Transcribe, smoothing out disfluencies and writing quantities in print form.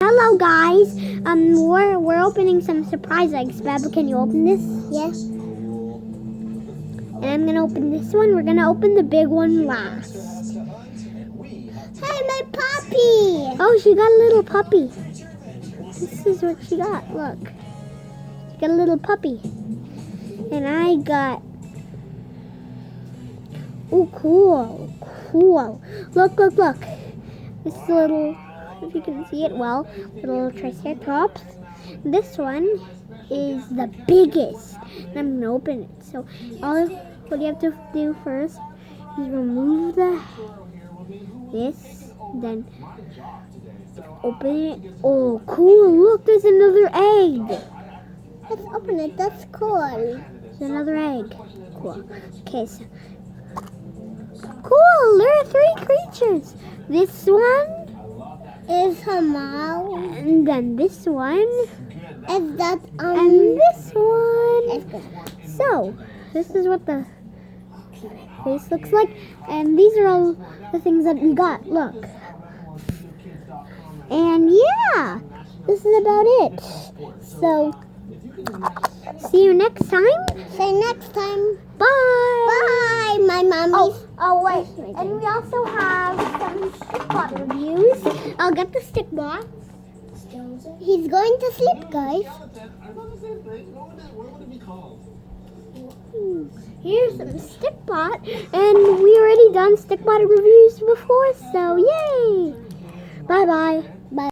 Hello guys, we're opening some surprise eggs. Baba, can you open this? Yes. And I'm gonna open this one. We're gonna open the big one last. Hey, my puppy! Oh, she got a little puppy. This is what she got. Look, she got a little puppy, and I got. Oh, cool. Look. This little, if you can see it well, little triceratops. This one is the biggest. And I'm gonna open it. So what you have to do first is remove this, then open it. Oh, cool! Look, there's another egg. Let's open it. That's cool. There's another egg. Cool. Okay, so cool. There are 3 creatures. This one Is her mouth? and then this one, Is that and this one. It's good. So, this is what the face looks like, and these are all the things that we got. Look. And yeah, this is about it. So, see you next time. Say next time. Bye. Bye, my mommy. Oh wait, and we also have some stick bot reviews. I'll get the stick bot. He's going to sleep, guys. Here's some stick bot, and we already done stick bot reviews before, so yay! Bye bye. Bye.